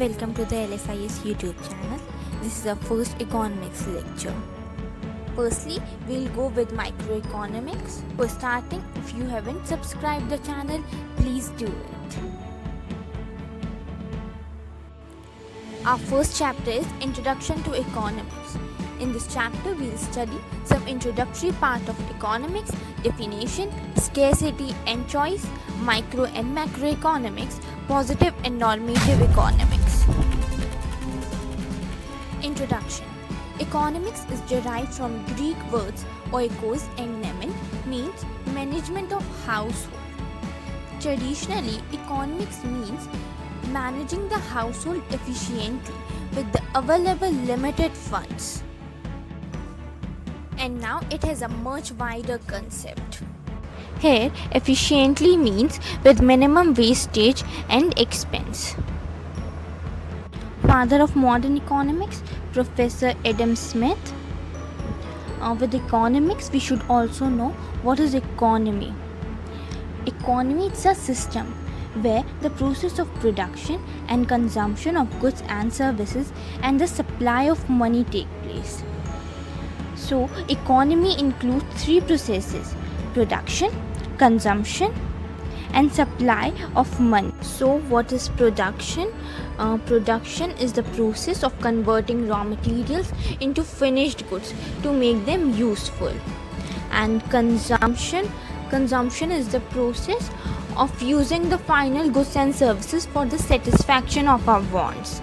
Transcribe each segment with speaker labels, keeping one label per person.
Speaker 1: Welcome to the LSIS YouTube channel. This is our first economics lecture. Firstly, we'll go with microeconomics. For starting, if you haven't subscribed the channel, please do it. Our first chapter is Introduction to Economics. In this chapter, we'll study some introductory part of economics, definition, scarcity and choice, micro and macroeconomics, positive and normative economics. Introduction. Economics is derived from Greek words oikos and nemen, means management of household. Traditionally, economics means managing the household efficiently with the available limited funds. And now it has a much wider concept. Here, efficiently means with minimum wastage and expense. Father of modern economics, Professor Adam Smith. With economics, we should also know what is economy. Economy is a system where the process of production and consumption of goods and services and the supply of money take place. So, economy includes three processes: production, consumption and supply of money. So, what is production? Production is the process of converting raw materials into finished goods to make them useful. And consumption is the process of using the final goods and services for the satisfaction of our wants.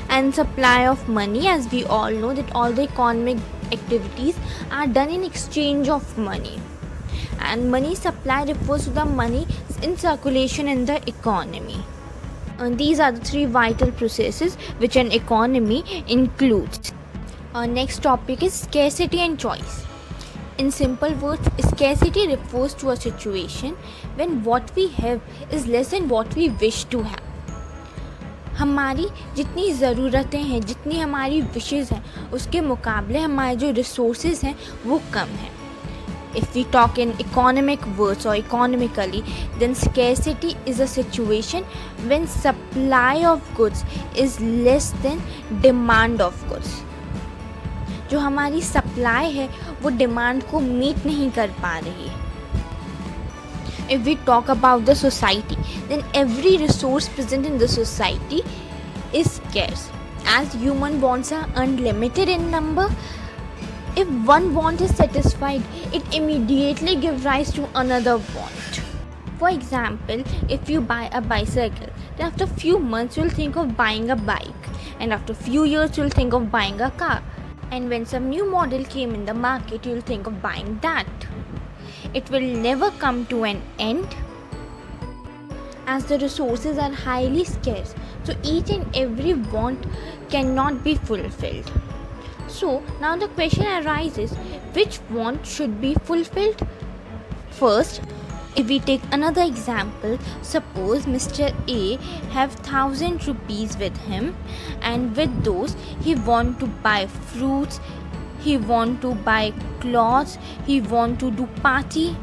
Speaker 1: And supply of money, as we all know that all the economic activities are done in exchange of money, and money supply refers to the money in circulation in the economy. And these are the three vital processes which an economy includes. Our next topic is scarcity and choice. In simple words, scarcity refers to a situation when what we have is less than what we wish to have. हमारी जितनी ज़रूरतें हैं, जितनी हमारी wishes हैं, उसके मुकाबले हमारे जो रिसोर्सेज हैं वो कम हैं. If we talk in economic words or economically, then scarcity is a situation when supply of goods is less than demand of goods. जो हमारी सप्लाई है वो डिमांड को मीट नहीं कर पा रही है. If we talk about the society, then every resource present in the society is scarce. As human wants are unlimited in number, if one want is satisfied, it immediately gives rise to another want. For example, if you buy a bicycle, then after few months you'll think of buying a bike, and after few years you'll think of buying a car, and when some new model came in the market, you'll think of buying that. It will never come to an end, as the resources are highly scarce, so each and every want cannot be fulfilled. So now the question arises, which want should be fulfilled? First, if we take another example, suppose Mr. A have 1000 rupees with him, and with those he want to buy fruits, he want to buy clothes, he want to do party.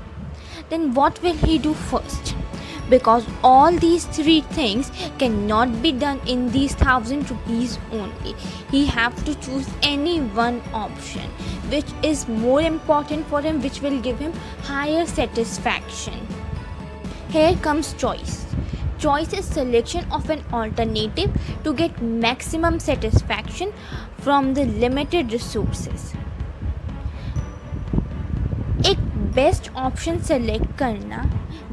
Speaker 1: Then what will he do first? Because all these three things cannot be done in these 1000 rupees only. He have to choose any one option which is more important for him, which will give him higher satisfaction. Here comes choice. Choice is selection of an alternative to get maximum satisfaction from the limited resources. एक best option select करना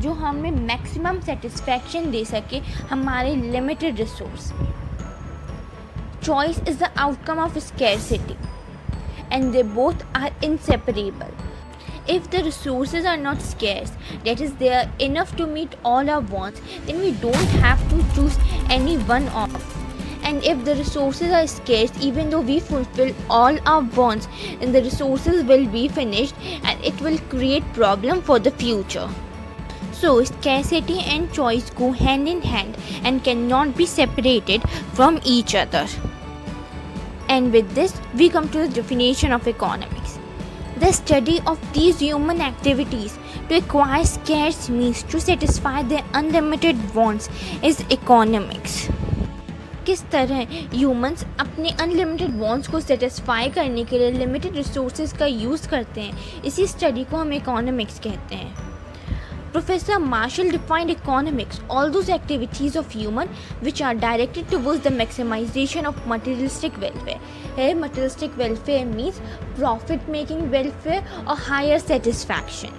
Speaker 1: जो हमें maximum satisfaction दे सके हमारे limited resource में. Choice is the outcome of scarcity and they both are inseparable. If the resources are not scarce, that is, they are enough to meet all our wants, then we don't have to choose any one of. And if the resources are scarce, even though we fulfill all our wants, then the resources will be finished and it will create problem for the future. So scarcity and choice go hand in hand and cannot be separated from each other. And with this, we come to the definition of economics. The study of these human activities to acquire scarce means to satisfy their unlimited wants is economics. किस तरह humans अपने unlimited wants को satisfy करने के लिए limited resources का use करते हैं, इसी स्टडी को हम इकोनॉमिक्स कहते हैं। Professor Marshall defined economics, all those activities of human which are directed towards the maximization of materialistic welfare. Here, materialistic welfare means profit-making welfare or higher satisfaction.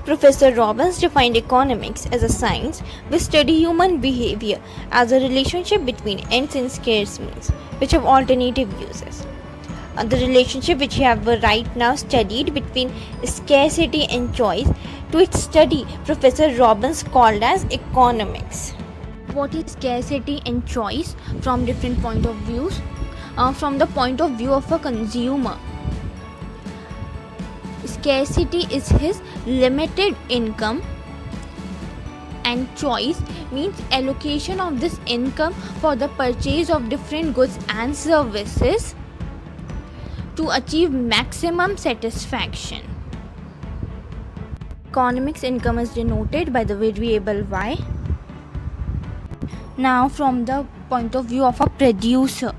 Speaker 1: Professor Robbins defined economics as a science which study human behavior as a relationship between ends and scarce means, which have alternative uses. The relationship which we have right now studied between scarcity and choice, to its study Professor Robbins called as economics. What is scarcity and choice from different point of views? From the point of view of a consumer, scarcity is his limited income, and choice means allocation of this income for the purchase of different goods and services to achieve maximum satisfaction. Economics income is denoted by the variable y. Now, from the point of view of a producer,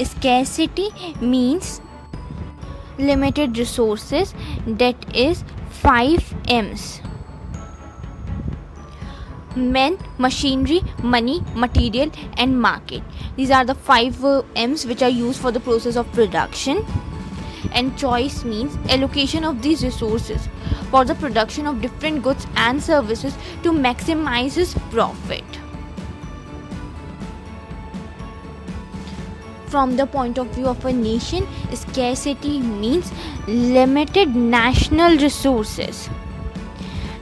Speaker 1: scarcity means limited resources, that is 5 M's: men, machinery, money, material and market. These are the 5 M's which are used for the process of production. And choice means allocation of these resources for the production of different goods and services to maximize his profit. From the point of view of a nation, scarcity means limited national resources,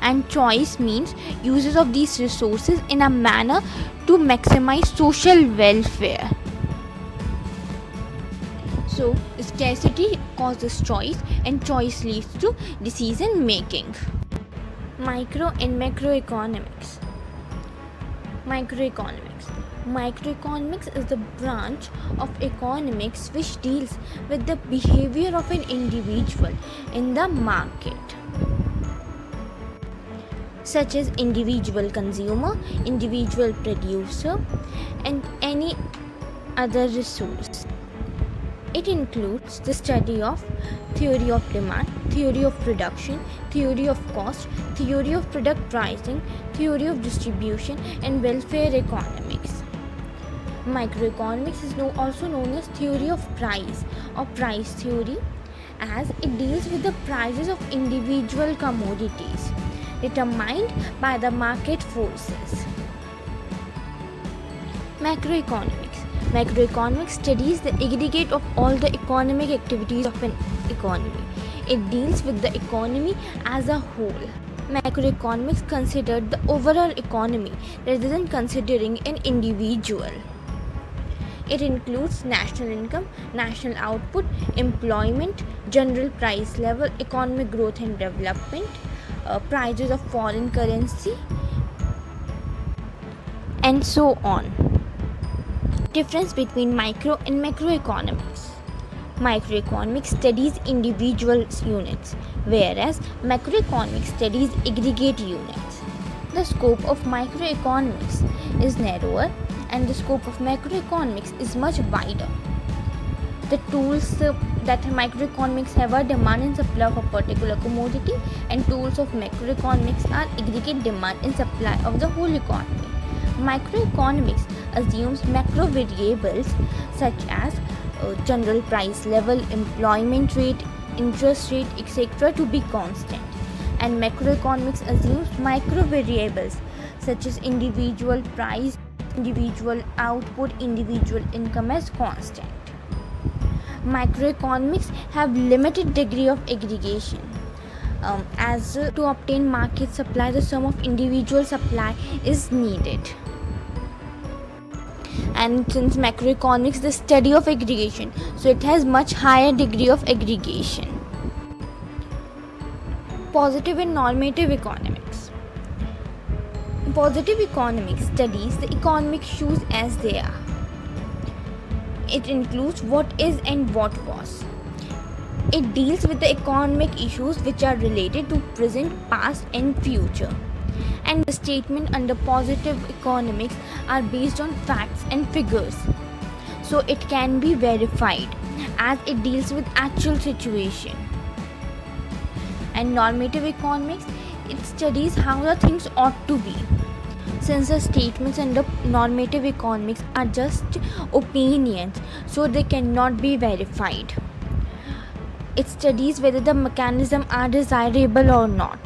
Speaker 1: and choice means uses of these resources in a manner to maximize social welfare. So, scarcity causes choice and choice leads to decision making. Micro and macroeconomics. Microeconomics is the branch of economics which deals with the behavior of an individual in the market, such as individual consumer, individual producer, and any other resource. It includes the study of theory of demand, theory of production, theory of cost, theory of product pricing, theory of distribution, and welfare economics. Microeconomics is also known as theory of price or price theory, as it deals with the prices of individual commodities determined by the market forces. Macroeconomics studies the aggregate of all the economic activities of an economy. It deals with the economy as a whole. Macroeconomics considered the overall economy rather than considering an individual. It includes national income, national output, employment, general price level, economic growth and development, prices of foreign currency, and so on. Difference between micro and macroeconomics. Microeconomics studies individual units, whereas macroeconomics studies aggregate units. The scope of microeconomics is narrower and the scope of macroeconomics is much wider. The tools that microeconomics have are demand and supply of a particular commodity, and tools of macroeconomics are aggregate demand and supply of the whole economy. Macroeconomics assumes macro variables such as general price level, employment rate, interest rate, etc. to be constant, and macroeconomics assumes micro variables such as individual price, individual output, individual income as constant. Macroeconomics have limited degree of aggregation. As to obtain market supply, the sum of individual supply is needed. And since macroeconomics is the study of aggregation, so it has much higher degree of aggregation. Positive and normative economics. Positive economics studies the economic issues as they are. It includes what is and what was. It deals with the economic issues which are related to present, past and future, and the statement under positive economics are based on facts and figures, so it can be verified as it deals with actual situation. And normative economics, it studies how the things ought to be. Since the statements under normative economics are just opinions, so they cannot be verified. It studies whether the mechanisms are desirable or not.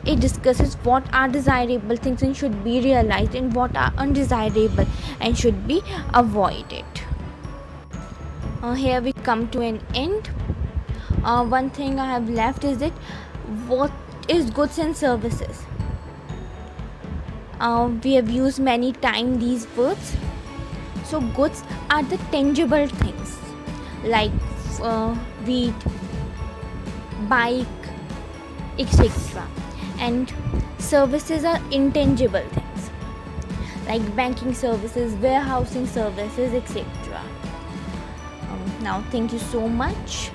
Speaker 1: It discusses what are desirable things and should be realized, and what are undesirable and should be avoided. Here we come to an end. One thing I have left is that what is goods and services. We have used many times these words. So goods are the tangible things like wheat, bike, etc. And services are intangible things like banking services, warehousing services, etc. Now thank you so much.